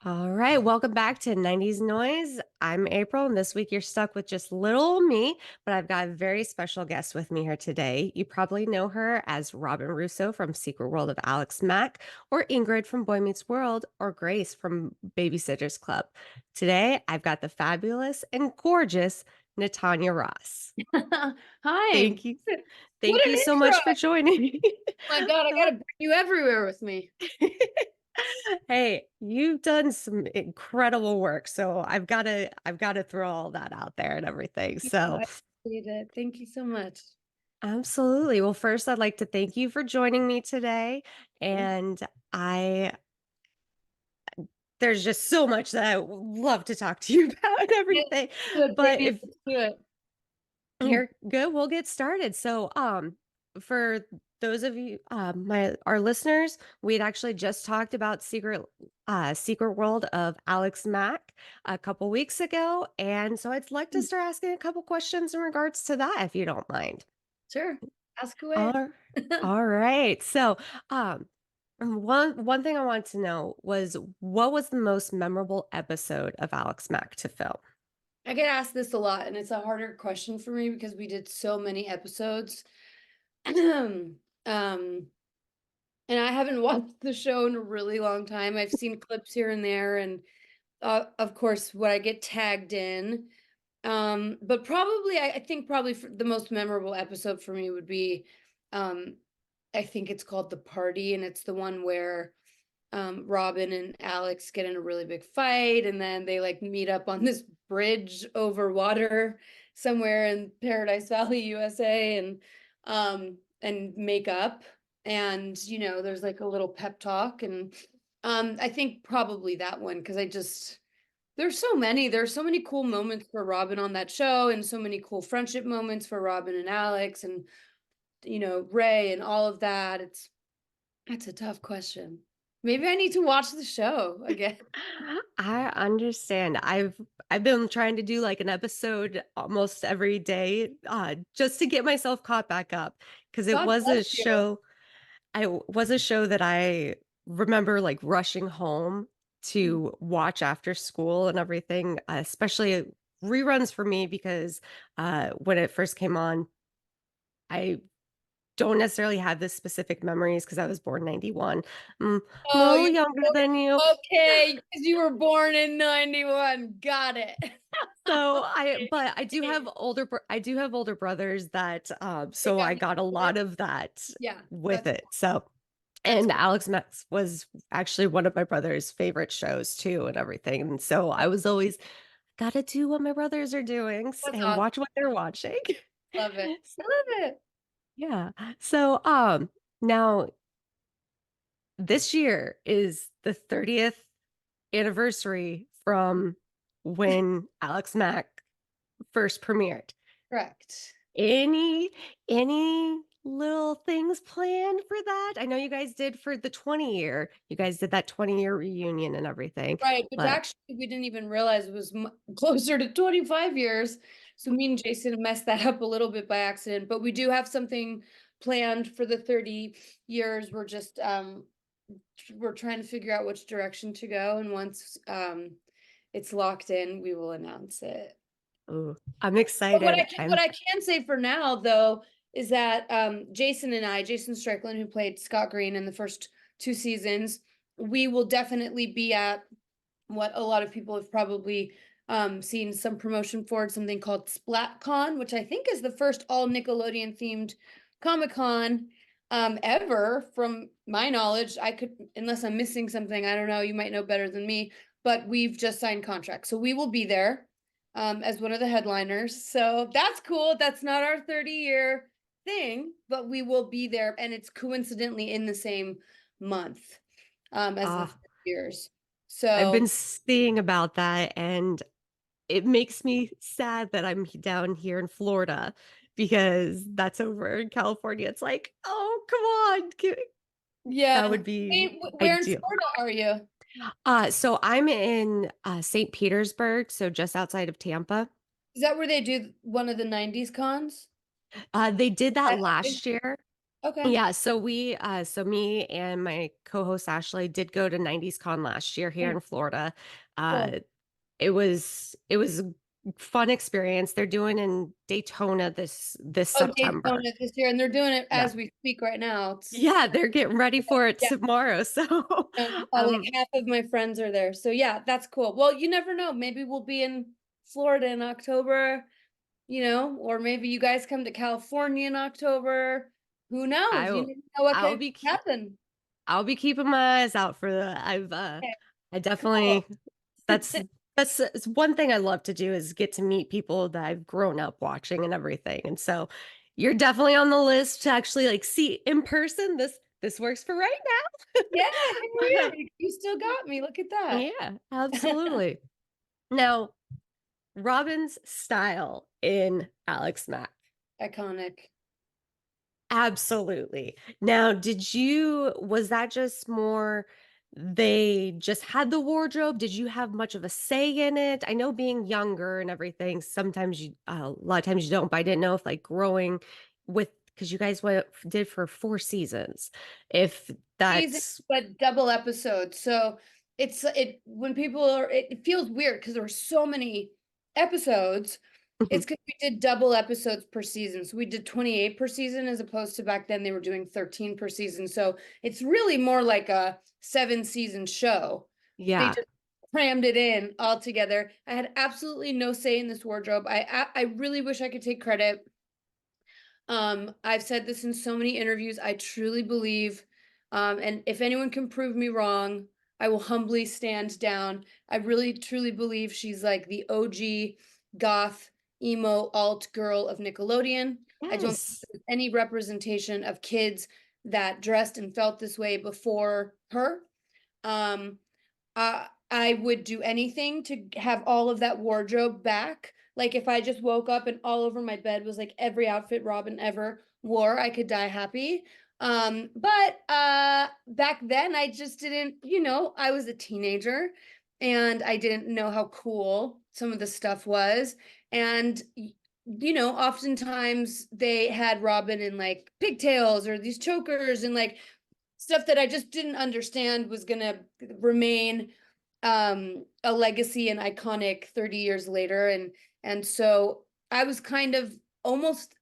All right, welcome back to 90s Noise. I'm April, and this week you're stuck with just little me, but I've got a very special guest with me here today. You probably know her as Robyn Russo from Secret World of Alex Mack, or Ingrid from Boy Meets World, or Grace from Babysitters Club. Today, I've got the fabulous and gorgeous Natanya Ross. Hi. Thank you. What Thank an you so intro. much for joining me. My God, I So gotta bring you everywhere with me. Hey, you've done some incredible work, so I've gotta throw all that out there and everything. Yeah, So, I appreciate it. Thank you so much. absolutely. Well, first, I'd like to thank you for joining me today. Okay. And I there's just so much that I would love to talk to you about and Yeah, everything. good, But baby. if Let's do it. Mm. you're good, we'll get started. So, for those of you, my our listeners, we'd actually just talked about Secret World of Alex Mack a couple weeks ago, and so I'd like to Mm. start asking a couple questions in regards to that, if you don't mind. Sure. Ask away. All, all right. So, um, one thing I wanted to know was what was the most memorable episode of Alex Mack to film? I get asked this a lot, and it's a harder question for me because we did so many episodes. Um, and I haven't watched the show in a really long time. I've seen clips here and there, and of course, what I get tagged in. But probably, I think probably for the most memorable episode for me would be, um, I think it's called The Party, and it's the one where Robin and Alex get in a really big fight, and then they like meet up on this bridge over water somewhere in Paradise Valley, USA, and make up. And there's like a little pep talk, and I think probably that one because there's so many cool moments for Robin on that show, and so many cool friendship moments for Robin and Alex, and Ray and all of that. That's a tough question. Maybe I need to watch the show again. I understand. I've been trying to do like an episode almost every day, just to get myself caught back up because it God was a bless you. show. Was a show that I remember like rushing home Mm. to watch after school and everything, especially reruns for me because when it first came on, I don't necessarily have the specific memories because I was born 91. A Oh, little younger than you. okay, because you were born in 91. Got it. So but I do have older brothers that, They so got I me. got a lot of that Yeah, with that's it. So, that's and Alex Max was actually one of my brother's favorite shows too and everything. And so I was always gotta do what my brothers are doing that's and awesome. watch what they're watching. Love it. So, I love it. yeah. So, now this year is the 30th anniversary from when Alex Mack first premiered. Correct. Any little things planned for that? I know you guys did for the 20-year. You guys did that 20-year reunion and everything, Right, which but actually we didn't even realize was closer to 25 years. So me and Jason messed that up a little bit by accident, but we do have something planned for the 30 years. We're trying to figure out which direction to go, and once it's locked in, we will announce it. ooh, I'm But excited. what I'm I can say for now though is that Jason Strickland, who played Scott Green in the first two seasons, we will definitely be at what a lot of people have probably seen some promotion for, something called SplatCon, which I think is the first all Nickelodeon themed Comic Con ever, from my knowledge. I could, unless I'm missing something, I don't know. You might know better than me, but we've just signed contracts, so we will be there as one of the headliners. So that's cool. That's not our 30-year thing, but we will be there, and it's coincidentally in the same month as the 30 ah, years. I've been So seeing about that and it makes me sad that I'm down here in Florida because that's over in California. It's like, "Oh, come on. That yeah. would be Hey, where in ideal." Florida are you? So I'm in, St. Petersburg, so just outside of Tampa. Is that where they do one of the 90s cons? They did that That happens? last year. Okay, Yeah, so me and my co-host Ashley did go to 90s Con last year here mm, in Florida. Uh, cool. it was a fun experience. They're doing in Daytona this Oh, September. Daytona this year, and they're doing it Yeah. as we speak right now. It's Yeah, they're getting ready for it yeah, tomorrow. So, like um, half of my friends are there. So yeah, that's cool. Well, you never know. Maybe we'll be in Florida in October, or maybe you guys come to California in October. Who knows? You I never know what I'll could be ke happen. I'll be keeping my eyes out for the Okay, I cool. definitely that's it's one thing I love to do is get to meet people that I've grown up watching and everything. And so you're definitely on the list to actually like see in person. This works for right Yeah, now. hey, you still got me. Look at that. Yeah, absolutely. Now, Robin's style in Alex Mack. Iconic. Absolutely. Now, was that just more they just had the wardrobe? Did you have much of a say in it? I know being younger and everything, sometimes a lot of times you don't, but I didn't know if like growing with, because you guys did for 4 seasons, if Season, that's, but double episodes. So it when people are it feels weird because there were so many episodes. Mhm. It's because we did double episodes per season. So we did 28 per season as opposed to back then they were doing 13 per season. So it's really more like a 7 season show. They Yeah, just crammed it in all together. I had absolutely no say in this wardrobe. I really wish I could take credit. I've said this in so many interviews. I truly believe, and if anyone can prove me wrong, I will humbly stand down. I really truly believe she's like the OG goth emo alt girl of Nickelodeon. I don't think yes, there's any representation of kids that dressed and felt this way before her. Um, I would do anything to have all of that wardrobe back. Like if I just woke up and all over my bed was like every outfit Robin ever wore, I could die happy. But back then I just didn't, I was a teenager and I didn't know how cool some of the stuff was. And oftentimes they had Robin in like pigtails or these chokers and like stuff that I just didn't understand was gonna remain a legacy and iconic 30 years later. And so I was kind of almost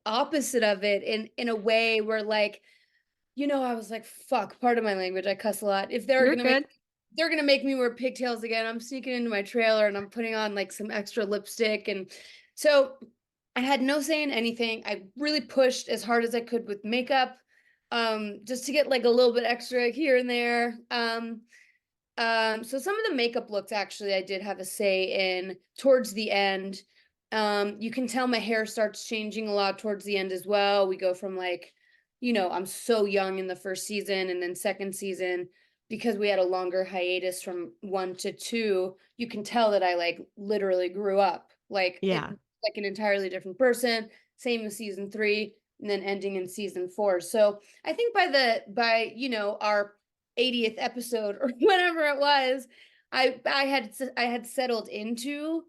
opposite of it in a way where like, I was like, fuck, pardon my language, I cuss a lot. If you're good. they're gonna make me wear pigtails again, I'm sneaking into my trailer and I'm putting on like some extra lipstick. And so I had no say in anything. I really pushed as hard as I could with makeup, just to get like a little bit extra here and there. So some of the makeup looks actually I did have a say in towards the end. You can tell my hair starts changing a lot towards the end as well. We go from like, I'm so young in the first season and then second season because we had a longer hiatus from 1 to 2, you can tell that I like literally grew up. Like it Yeah, like an entirely different person. Same with season 3 and then ending in season 4. So I think by our 80th episode or whatever it was, I had settled into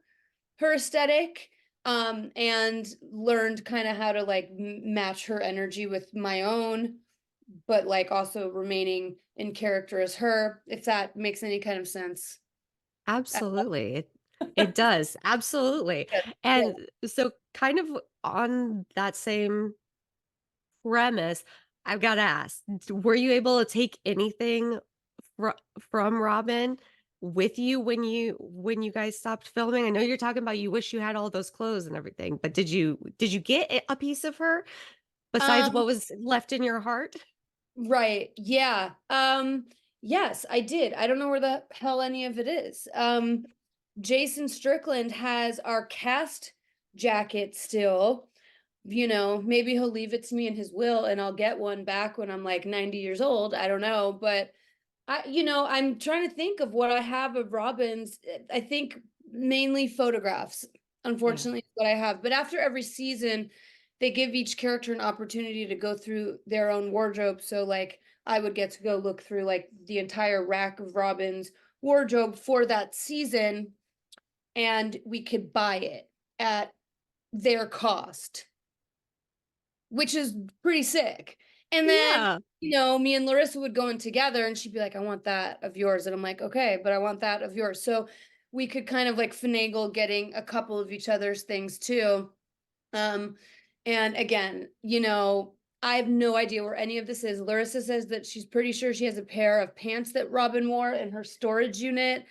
her aesthetic, and learned kind of how to like match her energy with my own, but like also remaining in character as her, if that makes any kind of sense. absolutely. It does. Absolutely. Yeah. And so kind of on that same premise, I've got to ask, were you able to take anything fro from Robin with you when you guys stopped filming? I know you're talking about you wish you had all those clothes and everything, but did you get a piece of her besides Um, what was left in your heart? right. Yeah. Yes, I did. I don't know where the hell any of it is. Jason Strickland has our cast jacket still. Maybe he'll leave it to me in his will and I'll get one back when I'm like 90 years old. I don't know, but I'm trying to think of what I have of Robin's. I think mainly photographs, Yeah. unfortunately, is what I have. But after every season, they give each character an opportunity to go through their own wardrobe. So, like, I would get to go look through like the entire rack of Robin's wardrobe for that season, and we could buy it at their cost. which is pretty sick. And then, Yeah. me and Larissa would go in together and she'd be like, I want that of yours. And I'm like, okay, but I want that of yours. So we could kind of like finagle getting a couple of each other's things too. Um, and again, I have no idea where any of this is. Larissa says that she's pretty sure she has a pair of pants that Robyn wore in her storage unit.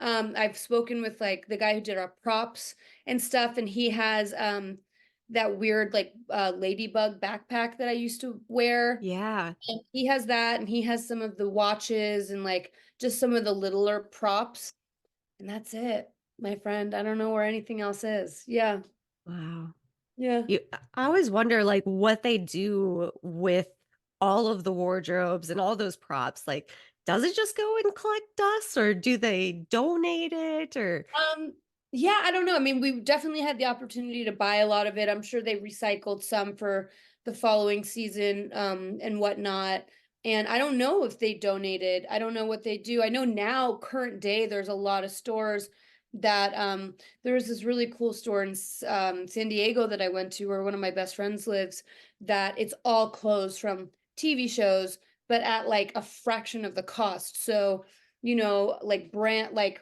I've spoken with like the guy who did our props and stuff, and he has that weird like ladybug backpack that I used to wear. Yeah. And he has that, and he has some of the watches and like just some of the littler props. And that's it, my friend. I don't know where anything else is. Yeah. Wow. Yeah. I always wonder like what they do with all of the wardrobes and all those props. Like, does it just go and collect dust or do they donate it or Um, yeah, I don't know. I mean, we definitely had the opportunity to buy a lot of it. I'm sure they recycled some for the following season, and whatnot. And I don't know if they donated. I don't know what they do. I know now, current day, there's a lot of stores that there was this really cool store in San Diego that I went to where one of my best friends lives, that it's all clothes from TV shows, but at like a fraction of the cost. So, like brand like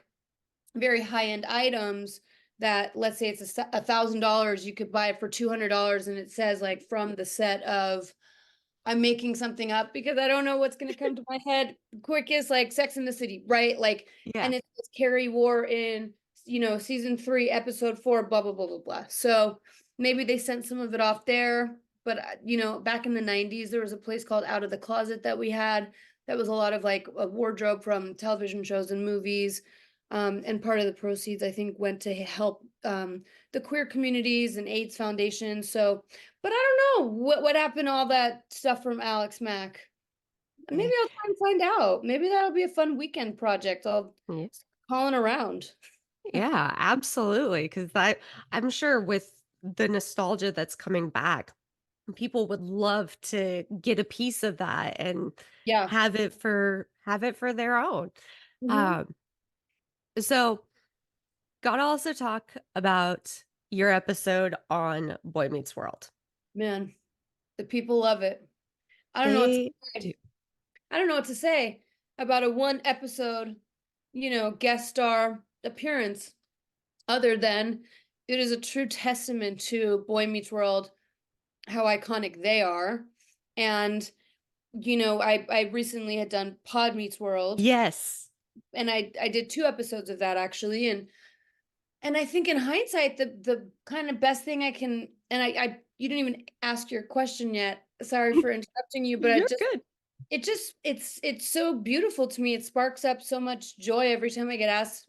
very high-end items that, let's say it's $1,000, you could buy it for $200, and it says like from the set of, I'm making something up because I don't know what's going to come to my head quickest, like Sex in the City, right? Like, yeah. and it's Carrie wore in, season 3, episode 4, blah, blah, blah, blah, blah. So maybe they sent some of it off there. But, back in the 90s, there was a place called Out of the Closet that we had that was a lot of like a wardrobe from television shows and movies. And part of the proceeds, I think, went to help the queer communities and AIDS Foundation. So, but I don't know what happened to all that stuff from Alex Mack. Maybe Eh, I'll try and find out. Maybe that'll be a fun weekend project. I'll yeah. start calling around. Yeah, absolutely. Because I'm sure with the nostalgia that's coming back, people would love to get a piece of that and Yeah. have it for their own. Hmm. Um, so gotta also talk about your episode on Boy Meets World. Man, the people love it. I don't know what to They do. say. I don't know what to say about a one episode, guest star appearance, other than it is a true testament to Boy Meets World, how iconic they are. And, I recently had done Pod Meets World, Yes. and I did 2 episodes of that actually. And I think in hindsight, the kind of best thing I can, and I you didn't even ask your question yet. Sorry for interrupting you, but You're good. it's so beautiful to me. It sparks up so much joy every time I get asked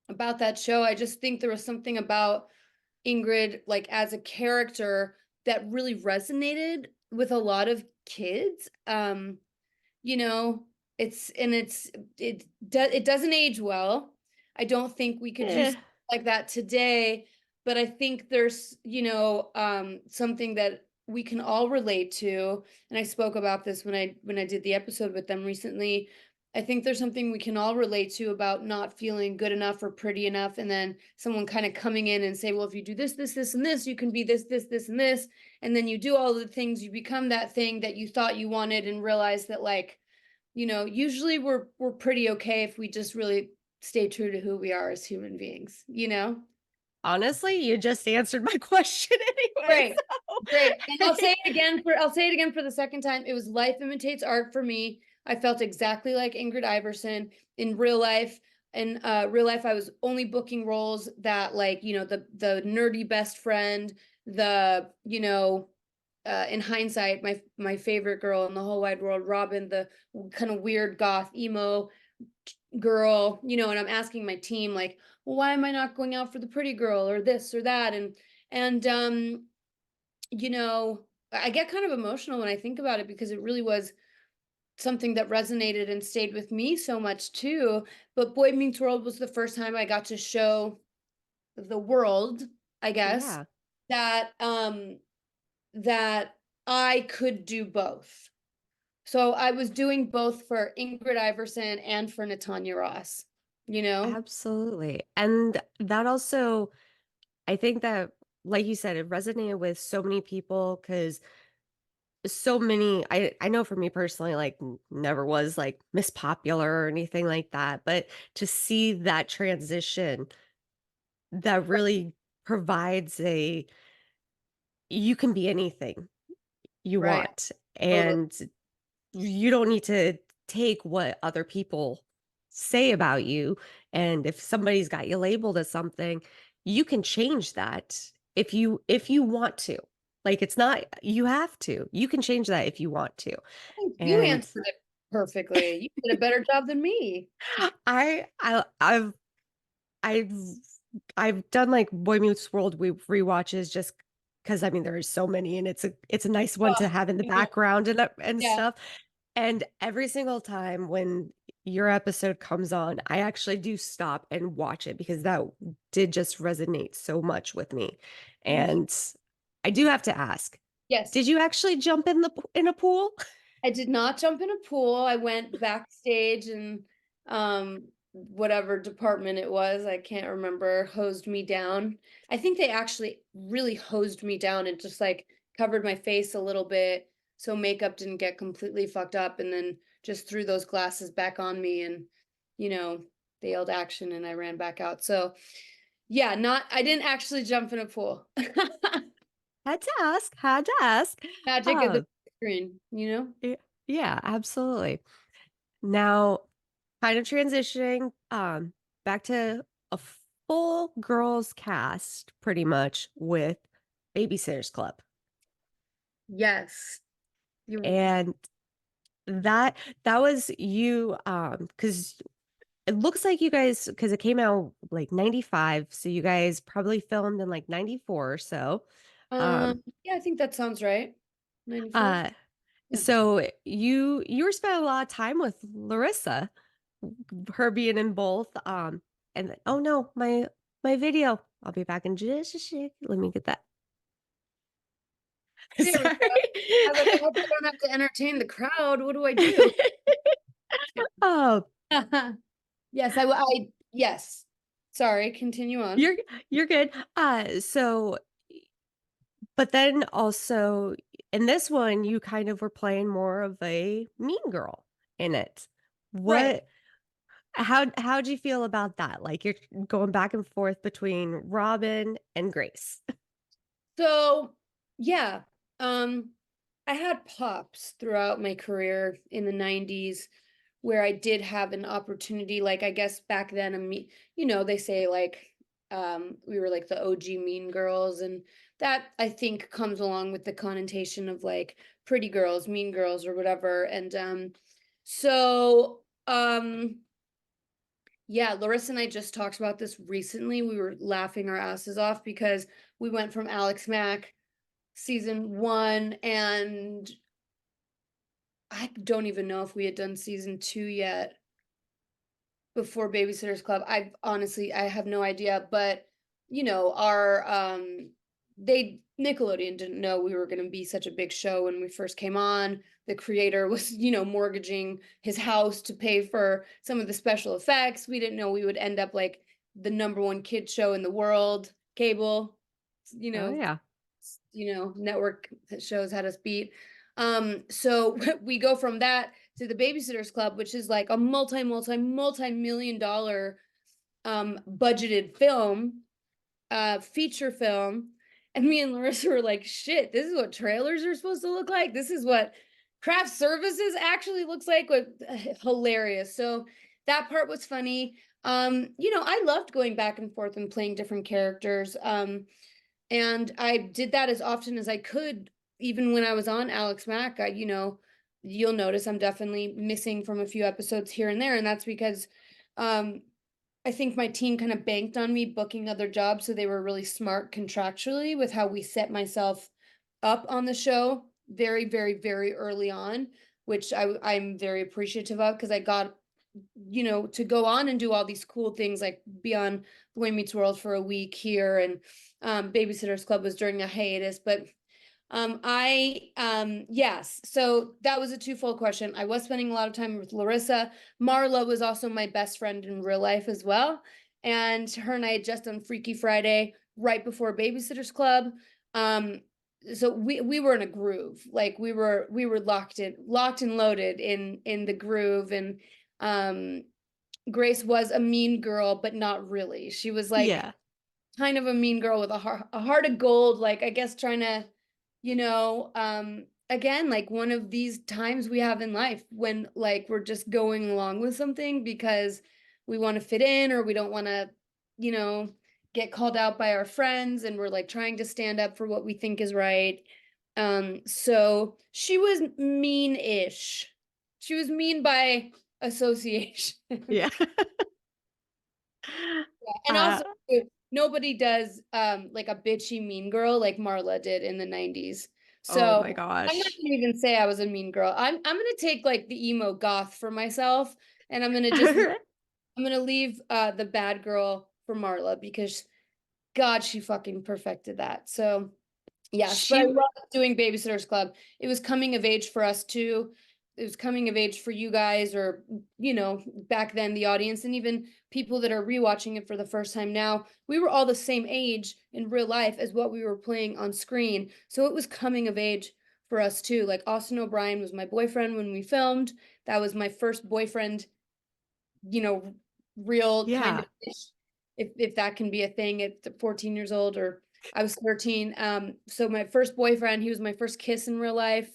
about that show. I just think there was something about Ingrid, like as a character, that really resonated with a lot of kids. You know, it doesn't age well. I don't think we could do Eh, something like that today, but I think there's, something that we can all relate to. And I spoke about this when I did the episode with them recently. I think there's something we can all relate to about not feeling good enough or pretty enough, and then someone kind of coming in and say, well, if you do this, this, this, and this, you can be this, this, this, and this. And then you do all the things, you become that thing that you thought you wanted, and realize that, like, usually we're pretty okay if we just really stay true to who we are as human beings, you know? honestly, you just answered my question anyway, Great. Great. And so I'll say it again for the second time. It was life imitates art for me. I felt exactly like Ingrid Iverson in real life. In real life, I was only booking roles that, like, the nerdy best friend, the, in hindsight, my favorite girl in the whole wide world, Robyn, the kind of weird goth emo girl, and I'm asking my team, like, well, why am I not going out for the pretty girl or this or that? And I get kind of emotional when I think about it, because it really was something that resonated and stayed with me so much too. But Boy Meets World was the first time I got to show the world, I guess, yeah, that that I could do both. So I was doing both for Ingrid Iverson and for Natanya Ross, you know? absolutely. And that also I think that like you said, it resonated with so many people because so many I know for me personally, like, never was, like, Miss Popular or anything like that, but to see that transition that really provides a you can be anything you Right. want, Totally. and you don't need to take what other people say about you, and if somebody's got you labeled as something, you can change that if you want to. Like, it's not you have to. You can change that if you want to, You and answered it perfectly. You did a better job than me. I've I've done, like, Boy Meets World rewatches just because I mean, there are so many, and it's a nice one Oh, to have in the I know. background and Yeah. stuff, and every single time when your episode comes on, I actually do stop and watch it because that did just resonate so much with me, Thank you. and I do have to ask, Yes. did you actually jump in a pool? I did not jump in a pool. I went backstage and whatever department it was, I can't remember, hosed me down. I think they actually really hosed me down and just like covered my face a little bit so makeup didn't get completely fucked up and then just threw those glasses back on me and you know, they yelled action and I ran back out. So, yeah, not I didn't actually jump in a pool. Had to ask. Magic of the Oh, screen, you know? yeah, absolutely. Now kind of transitioning, back to a full girls cast pretty much with Babysitters Club, Yes. You and that that was you, because it looks like you guys because it came out, like, '95, so you guys probably filmed in, like, '94 or so, um, Yeah, I think that sounds right. 94? uh, Yeah. so you were spending a lot of time with Larissa, her being in both, and then oh no, my video. I'll be back in just a sec. Let me get that. There we go. I was like, I Sorry. hope I don't have to entertain the crowd. What do I do? Oh, Yes, yes. Sorry, continue on. you're you're good. So but then also in this one, you kind of were playing more of a mean girl in it. Right. What how'd you feel about that? Like, you're going back and forth between Robin and Grace. So, yeah, um, I had pops throughout my career in the 90s where I did have an opportunity, like, I guess back then, they say like, we were like the OG mean girls, and that I think comes along with the connotation of like pretty girls, mean girls, or whatever. And so, yeah, Larissa and I just talked about this recently. We were laughing our asses off because we went from Alex Mack season 1, and I don't even know if we had done season 2 yet before Babysitters Club. I have no idea, but, our, they Nickelodeon didn't know we were gonna be such a big show when we first came on. The creator was, mortgaging his house to pay for some of the special effects. We didn't know we would end up like the number 1 kid show in the world, cable, you Oh, know, yeah. network shows had us beat. So we go from that to the Babysitters Club, which is like a multi-million dollar budgeted film, feature film. And me and Larissa were like, shit, this is what trailers are supposed to look like. This is what craft services actually looks like. What hilarious. So that part was funny. I loved going back and forth and playing different characters. And I did that as often as I could, even when I was on Alex Mack. You'll notice I'm definitely missing from a few episodes here and there, and that's because um, I think my team kind of banked on me booking other jobs, so they were really smart contractually with how we set myself up on the show very, very, very early on, which I'm very appreciative of because I got to go on and do all these cool things like be on Boy Meets World for a week here, and Babysitters Club was during a hiatus. But yes, so that was a twofold question. I was spending a lot of time with Larissa. Marla was also my best friend in real life as well. And her and I had just done Freaky Friday. right before Babysitter's Club. Um, so we were in a groove. Like we were locked and loaded in the groove. And um Grace was a mean girl, but not really. She was like Yeah. kind of a mean girl with a heart of gold, like I guess trying to, again, like one of these times we have in life when like we're just going along with something because we want to fit in, or we don't want to, you know, get called out by our friends, and we're like trying to stand up for what we think is right. So she was mean-ish. She was mean by association. Yeah. And Uh, also, nobody does like a bitchy mean girl like Marla did in the 90s. oh So my I'm not gosh. gonna even say I was a mean girl. I'm gonna take like the emo goth for myself, and I'm gonna leave the bad girl for Marla, because God, she fucking perfected that. So yes, but I She love doing Babysitters Club. It was coming of age for us too. It was coming of age for you guys, or back then the audience, and even people that are rewatching it for the first time now. We were all the same age in real life as what we were playing on screen. So it was coming of age for us too. Like Austin O'Brien was my boyfriend when we filmed. That was my first boyfriend, you know, real kind yeah. of, if that can be a thing at 14 years old, or I was 13. So my first boyfriend, he was my first kiss in real life.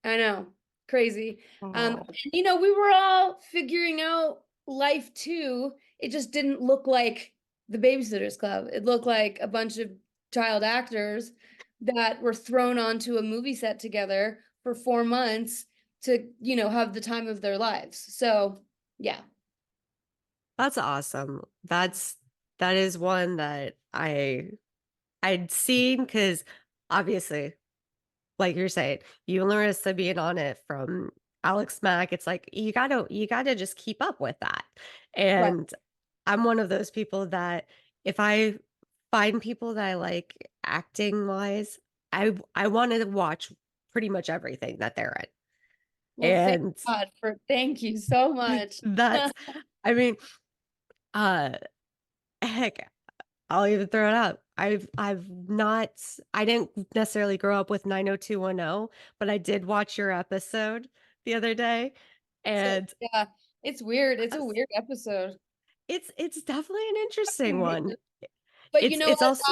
I know, crazy. Oh, And, we were all figuring out life too. It just didn't look like the Babysitters Club. It looked like a bunch of child actors that were thrown onto a movie set together for 4 months to, have the time of their lives. So, yeah. that's awesome. That is one that I'd seen because obviously, like you're saying, you and Larissa being on it from Alex Mack, it's like you gotta just keep up with that. Right. And I'm one of those people that if I find people that I like acting wise, I want to watch pretty much everything that they're in. Well, thank And God for thank you so much. that's I mean, uh heck, I'll even throw it out. I've not I didn't necessarily grow up with 90210, but I did watch your episode the other day, So, and yeah, it's weird. It's I a was weird episode. it's definitely an interesting one. But you It's know it's what? also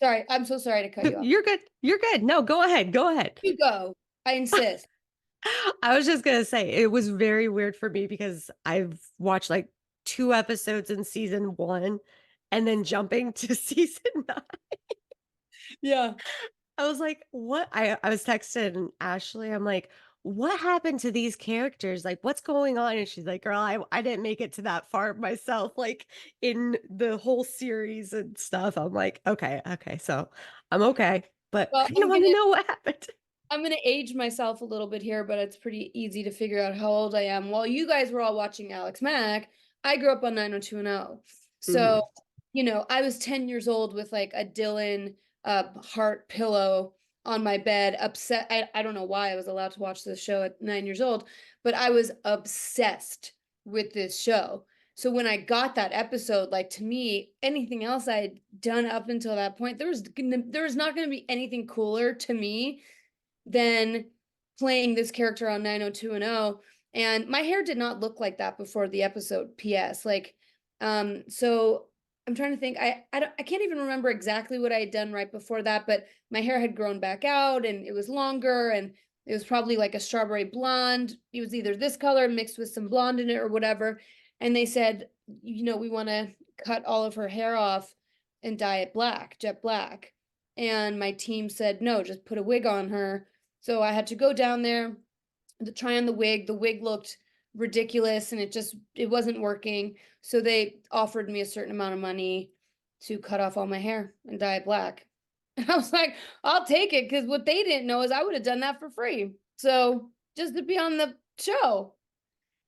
Sorry, I'm so sorry to cut you off. you're good. You're good. No, go ahead. Go ahead. You go. I insist. I was just gonna say it was very weird for me because I've watched like 2 episodes in season 1 and then jumping to season 9. Yeah. I was like, "What?" I was texting Ashley, I'm like, "What happened to these characters? Like, what's going on?" And she's like, "Girl, I didn't make it to that far myself, like, in the whole series and stuff." I'm like, "Okay, okay, so I'm okay, but I Well, kinda wanna know what happened." I'm gonna age myself a little bit here, but it's pretty easy to figure out how old I am. While you guys were all watching Alex Mack, I grew up on 90210. So, Mhm. I was 10 years old with like a Dylan heart pillow on my bed, upset. I don't know why I was allowed to watch this show at 9 years old, but I was obsessed with this show. So when I got that episode, like to me, anything else I had done up until that point, there was not gonna be anything cooler to me than playing this character on 90210. And my hair did not look like that before the episode. PS. Like, so I'm trying to think. I can't even remember exactly what I had done right before that, but my hair had grown back out and it was longer, and it was probably like a strawberry blonde. It was either this color mixed with some blonde in it or whatever. And they said, we want to cut all of her hair off and dye it black, jet black. And my team said, no, just put a wig on her. So I had to go down there to try on the wig. The wig looked ridiculous and it wasn't working. So they offered me a certain amount of money to cut off all my hair and dye it black. And I was like, I'll take it, because what they didn't know is I would have done that for free. So just to be on the show.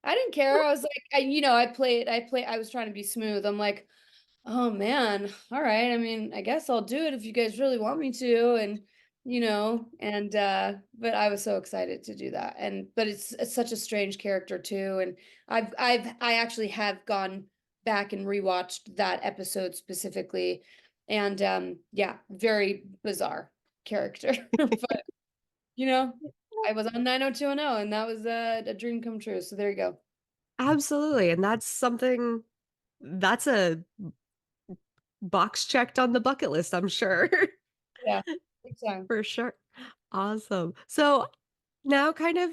I didn't care. I was like, I was trying to be smooth. I'm like, oh man, all right. I mean, I guess I'll do it if you guys really want me to. And but I was so excited to do that. But it's such a strange character too. And I actually have gone back and rewatched that episode specifically. And yeah, very bizarre character. But you know, I was on 90210 and that was a dream come true. So there you go. Absolutely, and that's a box checked on the bucket list, I'm sure. Yeah. Big time. For sure. Awesome. So, now kind of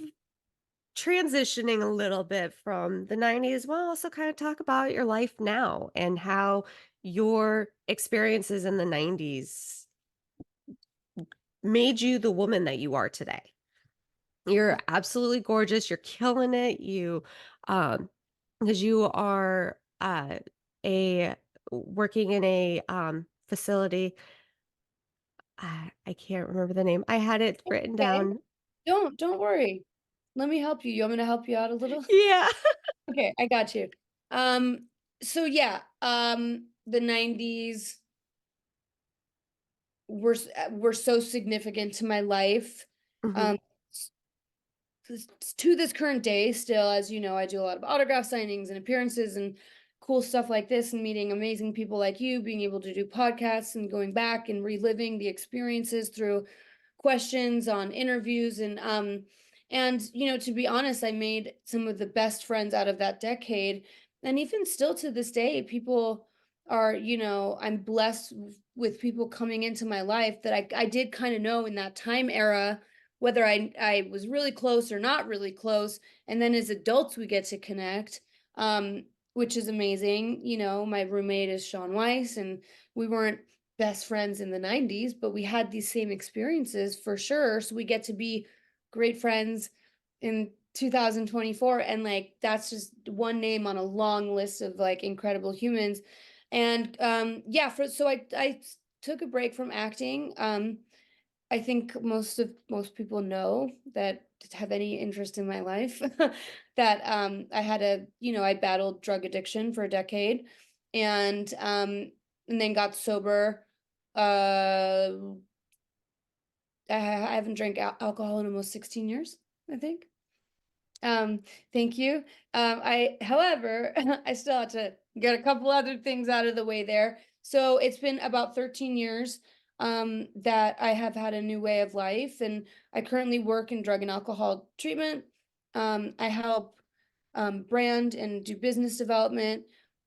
transitioning a little bit from the 90s, we'll also kind of talk about your life now and how your experiences in the 90s made you the woman that you are today. You're absolutely gorgeous, you're killing it, um because you are, a working in a, facility. I can't remember the name. I had it written Okay. down. Don't worry. Let me help you. You want me to help you out a little? Yeah. Okay, I got you. So yeah, the 90s were so significant to my life. Mhm. Um, to this current day, still, as you know, I do a lot of autograph signings and appearances and cool stuff like this, and meeting amazing people like you, being able to do podcasts and going back and reliving the experiences through questions on interviews. And to be honest, I made some of the best friends out of that decade. And even still to this day, people are, I'm blessed with people coming into my life that I did kind of know in that time era, whether I was really close or not really close. And then as adults we get to connect, which is amazing. My roommate is Sean Weiss, and we weren't best friends in the 90s, but we had these same experiences for sure. So we get to be great friends in 2024. And like, that's just one name on a long list of like incredible humans. And yeah, so I took a break from acting. I think most people know that have any interest in my life that I had I battled drug addiction for a decade, and then got sober. Uh I haven't drank alcohol in almost 16 years, I think. Um, thank you. However, I still have to get a couple other things out of the way there. So it's been about 13 years that I have had a new way of life, and I currently work in drug and alcohol treatment. I help brand and do business development.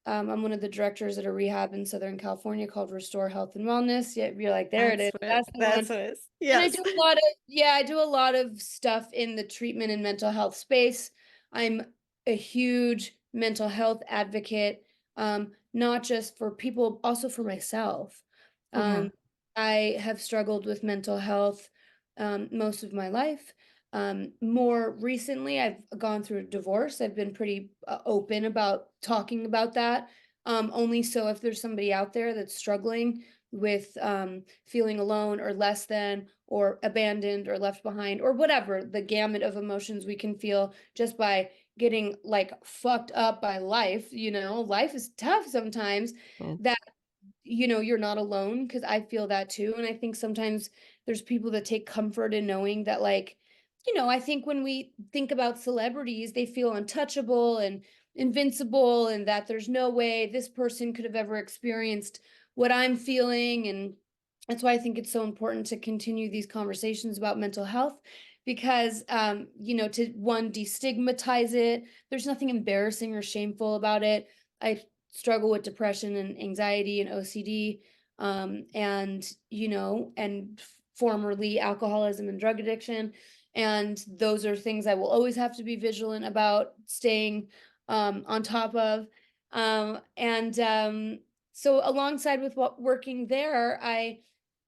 I'm one of the directors at a rehab in Southern California called Restore Health and Wellness. Yeah, you're like, there it is. That's the That's one. what it is. And I Yes. do a lot of, yeah, I do a lot of stuff in the treatment and mental health space. I'm a huge mental health advocate, not just for people, also for myself. Yeah. Um, I have struggled with mental health most of my life. More recently, I've gone through a divorce. I've been pretty open about talking about that. Only so if there's somebody out there that's struggling with feeling alone or less than or abandoned or left behind or whatever the gamut of emotions we can feel just by getting like fucked up by life. Life is tough sometimes. Yeah. That you're not alone, because I feel that too. And I think sometimes there's people that take comfort in knowing that, like, I think when we think about celebrities, they feel untouchable and invincible, and that there's no way this person could have ever experienced what I'm feeling. And that's why I think it's so important to continue these conversations about mental health, because to one, destigmatize it. There's nothing embarrassing or shameful about it. I struggle with depression and anxiety and OCD, and formerly alcoholism and drug addiction. And those are things I will always have to be vigilant about staying on top of. And so alongside with what working there, I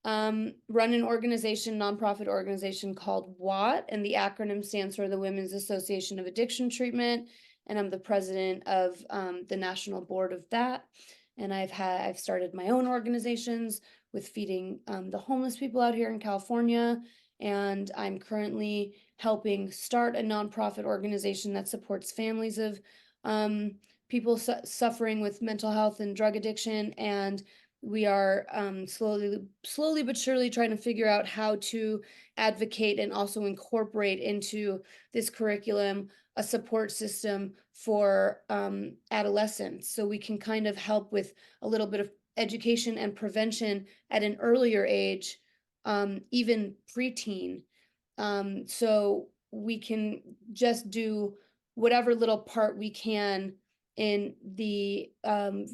run an nonprofit organization called WAT, and the acronym stands for the Women's Association of Addiction Treatment. And I'm the president of the national board of that. And I've started my own organizations with feeding the homeless people out here in California. And I'm currently helping start a nonprofit organization that supports families of people suffering with mental health and drug addiction. And we are slowly but surely trying to figure out how to advocate and also incorporate into this curriculum a support system for adolescents, so we can kind of help with a little bit of education and prevention at an earlier age, even preteen. So we can just do whatever little part we can in the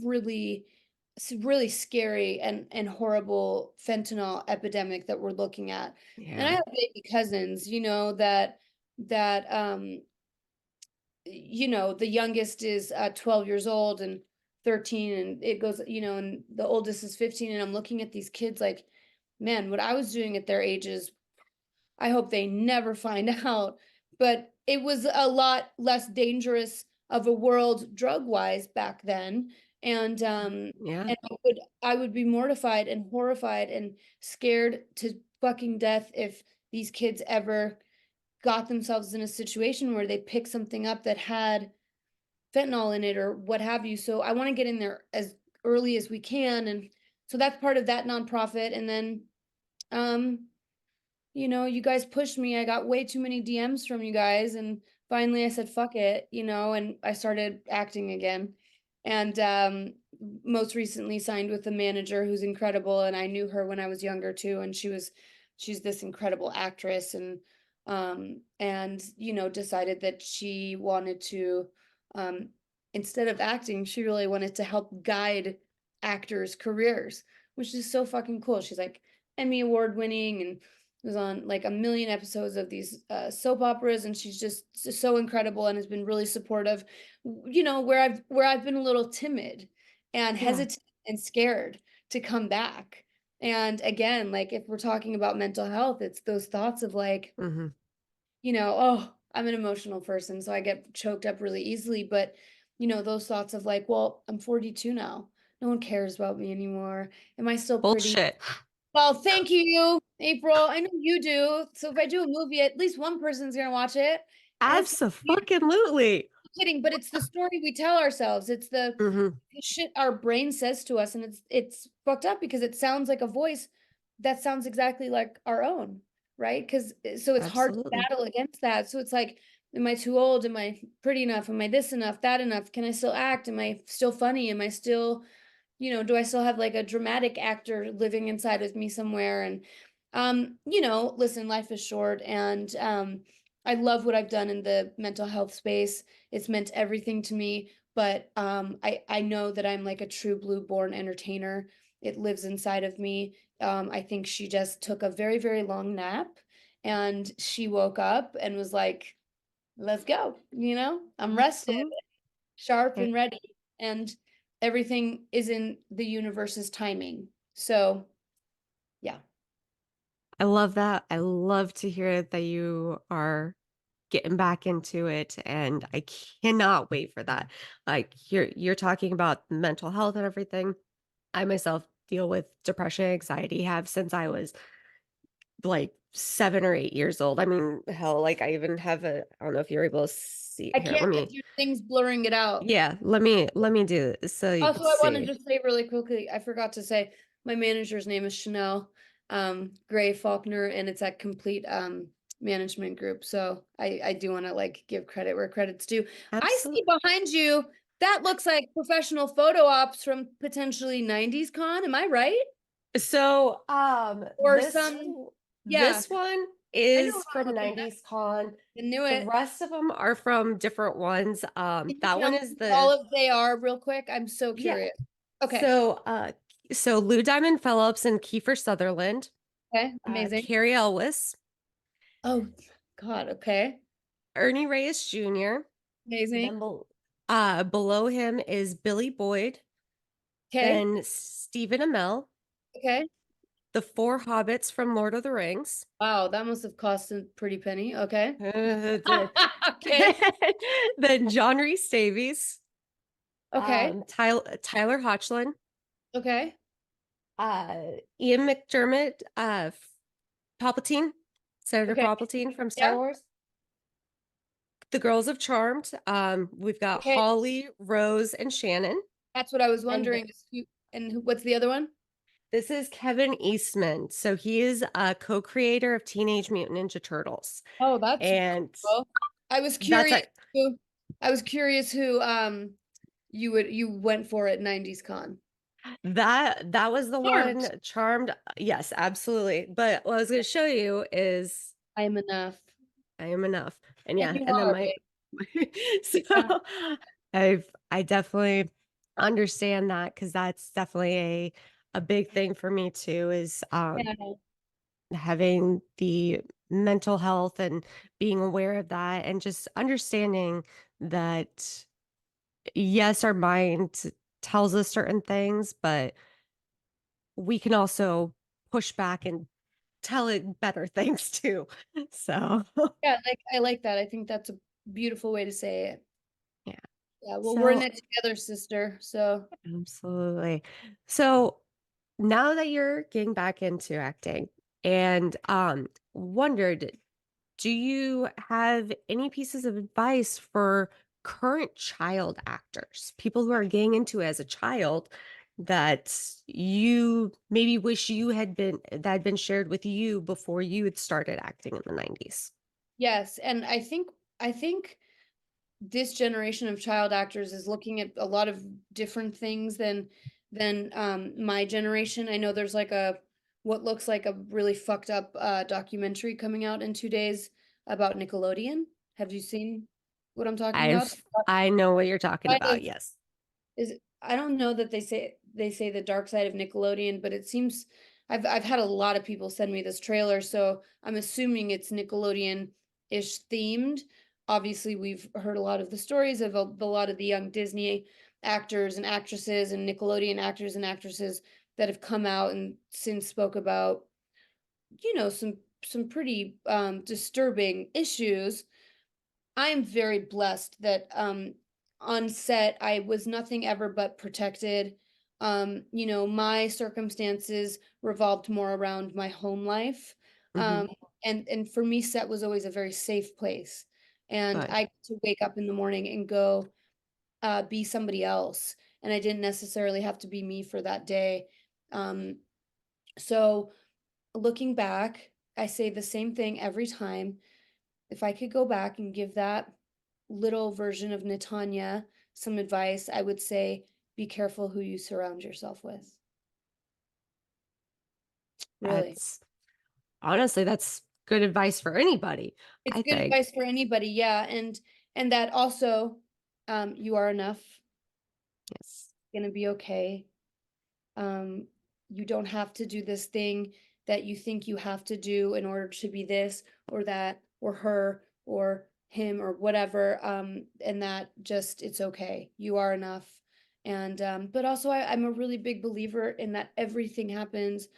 really scary and horrible fentanyl epidemic that we're looking at. And I Yeah. have baby cousins, that the youngest is 12 years old and 13, and it goes, and the oldest is 15, and I'm looking at these kids like, man, what I was doing at their ages, I hope they never find out. But it was a lot less dangerous of a world drug-wise back then. And Yeah. and I would be mortified and horrified and scared to fucking death if these kids ever got themselves in a situation where they picked something up that had fentanyl in it or what have you. So I want to get in there as early as we can. And so that's part of that nonprofit. And then um you guys pushed me. I got way too many DMs from you guys, and finally I said, fuck it, and I started acting again. And most recently signed with a manager who's incredible, and I knew her when I was younger too, and she's this incredible actress, and decided that she wanted to, um instead of acting, she really wanted to help guide actors' careers, which is so fucking cool. She's like Emmy award winning and was on like a million episodes of these soap operas, and she's just so incredible and has been really supportive. Where I've been a little timid and Yeah. hesitant and scared to come back. And again, like if we're talking about mental health, it's those thoughts of like, Mhm. oh, I'm an emotional person, so I get choked up really easily. But, those thoughts of like, well, I'm 42 now. No one cares about me anymore. Am I still pretty? Bullshit. Well, thank you, April. I know you do. So if I do a movie, at least one person's gonna watch it. And it's Abso-fucking-lutely. kidding, but it's the story we tell ourselves. It's Mhm. the shit our brain says to us, and it's fucked up because it sounds like a voice that sounds exactly like our own, right? Because so it's hard to Absolutely. battle against that. So it's like, am I too old? Am I pretty enough? Am I this enough? That enough? Can I still act? Am I still funny? Am I still, do I still have like a dramatic actor living inside of me somewhere? And listen, life is short, and I love what I've done in the mental health space. It's meant everything to me, but I know that I'm like a true blue born entertainer. It lives inside of me. I think she just took a very, very long nap, and she woke up and was like, let's go, I'm rested, Mhm. sharp Yeah. and ready, and everything is in the universe's timing. So, yeah. I love that. I love to hear that you are getting back into it, and I cannot wait for that. Like, you're talking about mental health and everything. I myself deal with depression, anxiety, have since I was, like, 7 or 8 years old. I mean, hell, like, I even have I don't know if you're able to see I here, can't let because me your thing's blurring it out. yeah, let me do this so you Also, could I want to see. just say really quickly, I forgot to say my manager's name is Chanel Gray Faulkner, and it's at Complete Management Group. So I do want to like give credit where credit's due. I see Absolutely. behind you, that looks like professional photo ops from potentially 90s con. Am I right? So, Or some, yeah, this one I know. is from Okay, 90s Con. I knew The it. rest of them are from different ones. Can you That tell one me is who all the of they are real quick? I'm so yeah. curious. Okay. So, Lou Diamond Phillips and Kiefer Sutherland, Okay. Amazing. Carrie Elwes, Oh, God. Okay. Ernie Reyes Jr., Amazing. then below him is Billy Boyd, Okay. then Stephen Amell, Okay. the four hobbits from Lord of the Rings. Wow, that must have cost a pretty penny. Okay. It did. Okay. Then John Rhys Davies, Okay. Tyler Hoechlin, Okay. Ian McDermott, Palpatine, Senator Okay. Palpatine from Star Yeah. Wars. The Girls of Charmed. We've got Okay. Holly, Rose, and Shannon. That's what I was And wondering. What's the other one? this is Kevin Eastman. So he is a co-creator of Teenage Mutant Ninja Turtles. Oh, that's super And cool. I was that's curious a too. I was curious who you went for at 90s con. That was the Charmed. one. Charmed, yes, absolutely. But what I was gonna show you is I am enough. I am enough. And And yeah, you and then are, my babe. so Yeah. I definitely understand that because that's definitely a big thing for me too is Yeah. having the mental health and being aware of that and just understanding that yes, our mind tells us certain things, but we can also push back and tell it better things too. So, Yeah, like, I like that. I think that's a beautiful way to say it. yeah. Yeah, well, we're in So, it together, sister. So, absolutely. So, now that you're getting back into acting and wondered, do you have any pieces of advice for current child actors, people who are getting into it as a child that you maybe wish you had been that had been shared with you before you had started acting in the 90s? yes, and I think this generation of child actors is looking at a lot of different things than my generation. I know there's like a what looks like a really fucked up documentary coming out in 2 days about Nickelodeon. Have you seen what I'm talking about? I know what you're talking Side about. of Yes. is I don't know that they say the dark side of Nickelodeon, but it seems I've had a lot of people send me this trailer, so I'm assuming it's Nickelodeon-ish themed. Obviously, we've heard a lot of the stories of a lot of the young Disney actors and actresses and Nickelodeon actors and actresses that have come out and since spoke about, some pretty disturbing issues. I am very blessed that on set I was nothing ever but protected. My circumstances revolved more around my home life. Hmm. Um, and for me, set was always a very safe place. And Good. I got to wake up in the morning and go be somebody else. And I didn't necessarily have to be me for that day. Um, so looking back, I say the same thing every time. If I could go back and give that little version of Natanya some advice, I would say be careful who you surround yourself with. Really. That's honestly, that's good advice for anybody, It's I good think. advice for anybody, yeah, and that also, you are enough, Yes. gonna be okay. Um, you don't have to do this thing that you think you have to do in order to be this or that or her or him or whatever. And that just it's okay. You are enough. And but also I'm a really big believer in that everything happens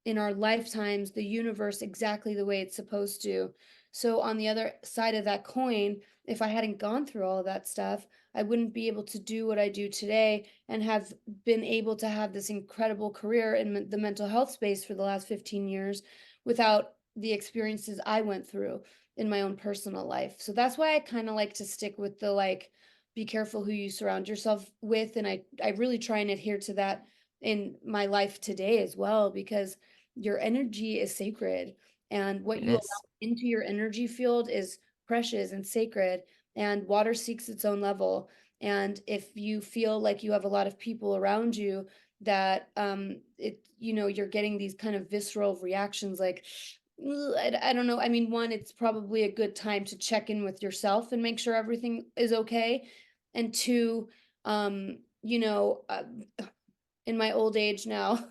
in our lifetimes the universe exactly the way it's supposed to. So on the other side of that coin, if I hadn't gone through all of that stuff, I wouldn't be able to do what I do today and have been able to have this incredible career in the mental health space for the last 15 years without the experiences I went through in my own personal life. So that's why I kind of like to stick with the like be careful who you surround yourself with, and I really try and adhere to that in my life today as well, because your energy is sacred, and what It you allow is. into your energy field is precious and sacred, and water seeks its own level. And if you feel like you have a lot of people around you that you're getting these kind of visceral reactions like, "Ugh," I don't know. I mean, one, it's probably a good time to check in with yourself and make sure everything is okay. And two, in my old age now,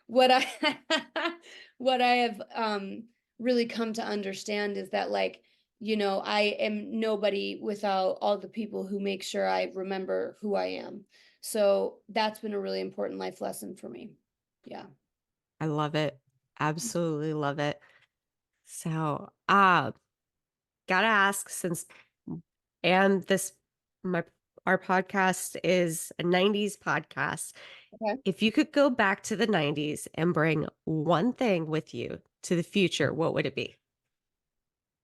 what I what I have really come to understand is that like, I am nobody without all the people who make sure I remember who I am. So that's been a really important life lesson for me. Yeah. I love it. Absolutely love it. So, gotta ask since and this my our podcast is a 90s podcast. Okay. If you could go back to the 90s and bring one thing with you to the future, what would it be?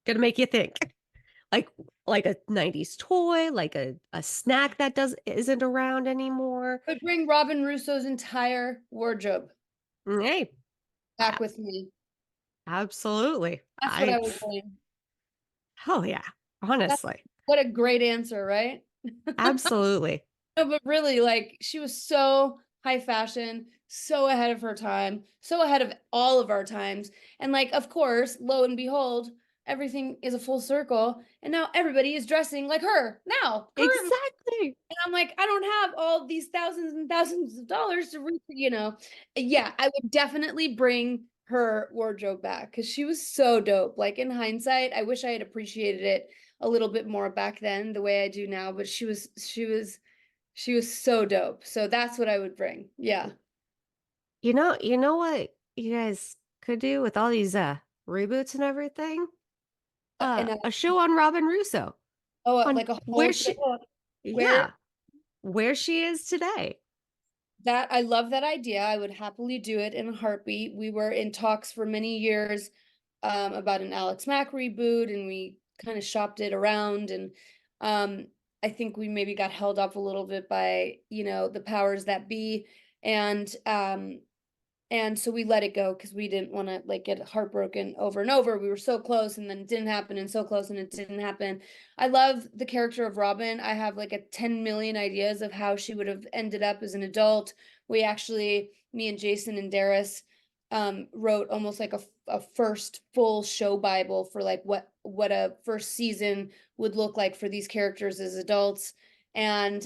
Gonna make you think. Like like a 90s toy, like a snack that does isn't around anymore. But bring Robyn Russo's entire wardrobe Hey, back a with me. absolutely. That's what I would bring. Oh, yeah. That honestly. what a great answer, right? Absolutely. No, but really, like, she was so high fashion, so ahead of her time, so ahead of all of our times. And like, of course, lo and behold, everything is a full circle. And now everybody is dressing like her now currently. Exactly. And I'm like, I don't have all these thousands and thousands of dollars to Yeah, I would definitely bring her wardrobe back because she was so dope. Like in hindsight, I wish I had appreciated it a little bit more back then the way I do now, but she was so dope. So that's what I would bring. Yeah. You know what you guys could do with all these reboots and everything? And A show on Robyn Russo on like a whole where show she where yeah, where she is today. that I love that idea. I would happily do it in a heartbeat. We were in talks for many years about an Alex Mack reboot, and we kind of shopped it around. And um, I think we maybe got held up a little bit by the powers that be, and and so we let it go because we didn't want to like get heartbroken over and over. We were so close and then it didn't happen, and so close and it didn't happen. I love the character of Robyn. I have like a 10 million ideas of how she would have ended up as an adult. Me and Jason and Darius wrote almost like a first full show Bible for like what a first season would look like for these characters as adults. And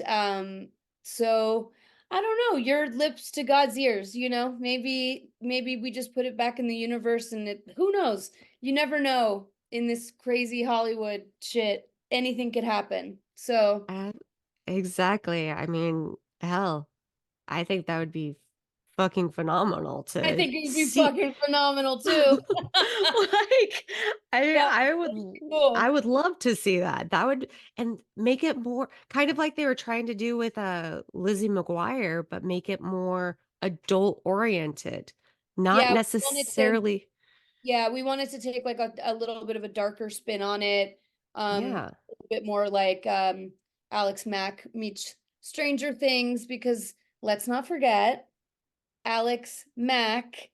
so I don't know, your lips to God's ears, maybe we just put it back in the universe and who knows? You never know in this crazy Hollywood shit. Anything could happen. So Uh, exactly. I mean, hell, I think that would be fucking phenomenal I to think it'd be see. fucking phenomenal too. Like Yeah, I cool. would love to see that. That would and make it more kind of like they were trying to do with Lizzie McGuire, but make it more adult oriented. Not Yeah, we wanted to necessarily yeah, we wanted to take like a little bit of a darker spin on it. yeah. A bit more like Alex Mack meets Stranger Things because let's not forget Alex Mack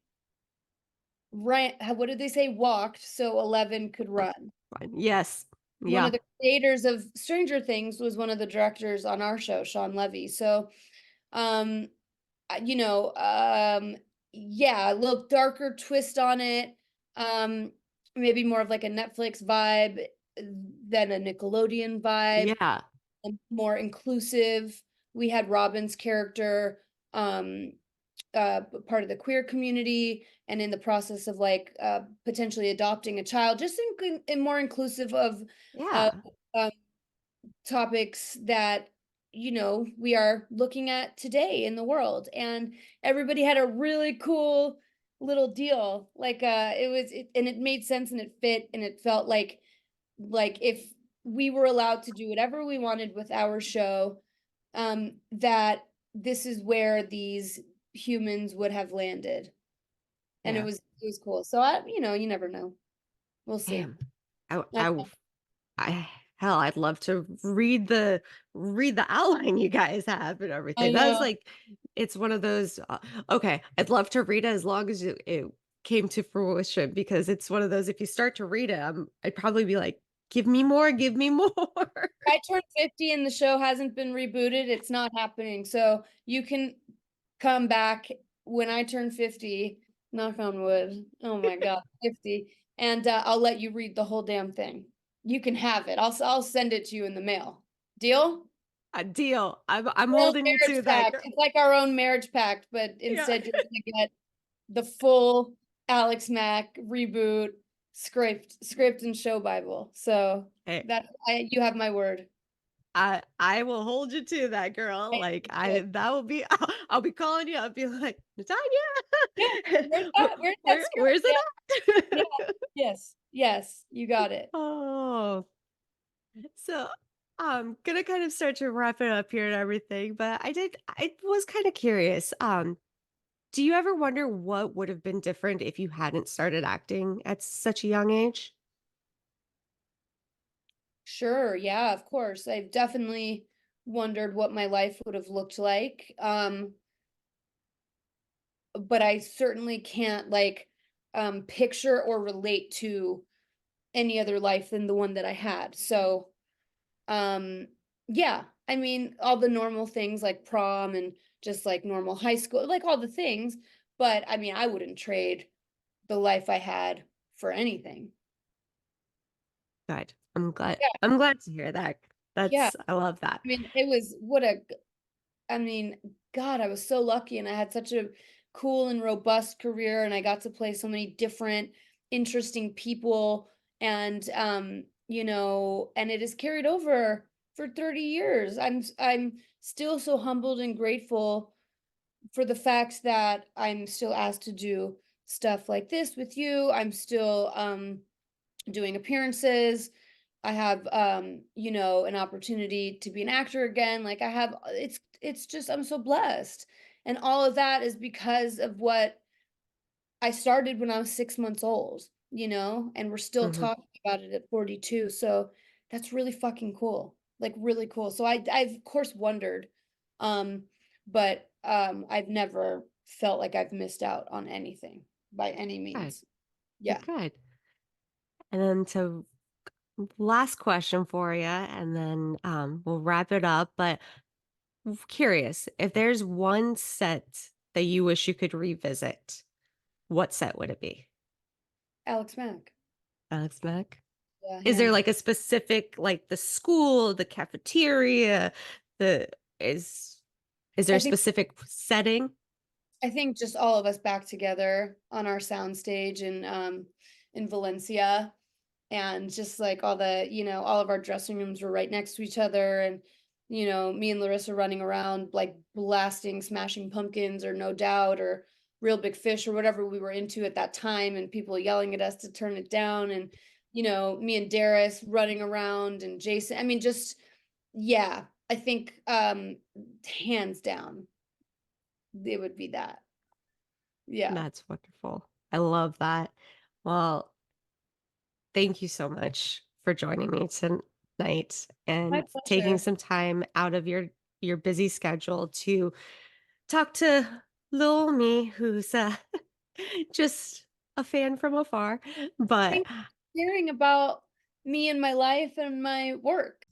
ran, what did they say? Walked so 11 could run. Fine. Yes. One of Yeah. the creators of Stranger Things was one of the directors on our show, Sean Levy. So, um, you know, yeah, a little darker twist on it. Um, Maybe more of like a Netflix vibe than a Nickelodeon vibe, Yeah. and more inclusive. We had Robin's character, um, part of the queer community, and in the process of like potentially adopting a child, just in more inclusive of Yeah. um, topics that we are looking at today in the world. And everybody had a really cool little deal, like and it made sense and it fit and it felt like if we were allowed to do whatever we wanted with our show, that this is where these humans would have landed. And it Yeah. was cool. So you never know. We'll see. Damn. I I, I I hell, I'd love to read the outline you guys have and I everything. That's know. like it's one of those okay, I'd love to read it as long as it came to fruition because it's one of those if you start to read it, I'd probably be like, give me more. I turned 50 and the show hasn't been rebooted. It's not happening. So you can come back when I turn 50, knock on wood. Oh my God, 50. And I'll let you read the whole damn thing. You can have it. I'll send it to you in the mail. Deal? A deal. I'm Our own holding you marriage to that pact. girl. It's like our own marriage pact, but Yeah. instead you're gonna get the full Alex Mack reboot script and show Bible. So Hey, you have my word. I will hold you to that girl. I Like appreciate I it. that will be I'll be calling you. I'll be like, Yeah, Natanya, where's that script? where's Yeah, it yeah, at? yes, you got it. Oh, so I'm gonna kind of start to wrap it up here and everything, but I was kind of curious. Do you ever wonder what would have been different if you hadn't started acting at such a young age? Sure, yeah, of course. I've definitely wondered what my life would have looked like. But I certainly can't like picture or relate to any other life than the one that I had. So, um, yeah, I mean, all the normal things like prom and just like normal high school, like all the things. But I mean, I wouldn't trade the life I had for anything. Good. I'm glad. Yeah, I'm glad to hear that. yeah. I love that. I mean, it was what a I mean, God, I was so lucky and I had such a cool and robust career and I got to play so many different interesting people and and it has carried over for 30 years. I'm still so humbled and grateful for the fact that I'm still asked to do stuff like this with you. I'm still doing appearances. I have an opportunity to be an actor again. Like I have it's just I'm so blessed. And all of that is because of what I started when I was 6 months old, and we're still Mhm. talking about it at 42. So that's really fucking cool. Like really cool. So I've of course wondered but I've never felt like I've missed out on anything by any Good. means. Yeah. Good. And then so last question for you, and then we'll wrap it up. But curious, if there's one set that you wish you could revisit, what set would it be? Alex Mack. Alex Mack? Yeah, Is there hands. like a specific, like the school, the cafeteria, the is there I a think specific setting? I think just all of us back together on our soundstage in Valencia and just like all of our dressing rooms were right next to each other and me and Larissa running around like blasting Smashing Pumpkins or No Doubt or Real Big Fish or whatever we were into at that time and people yelling at us to turn it down and me and Darius running around and Jason. I mean just yeah, I think hands down it would be that. Yeah. That's wonderful. I love that. Well, thank you so much for joining me tonight My and taking pleasure. some time out of your busy schedule to talk to little me who's just a fan from afar. But Thanks for hearing about me and my life and my work.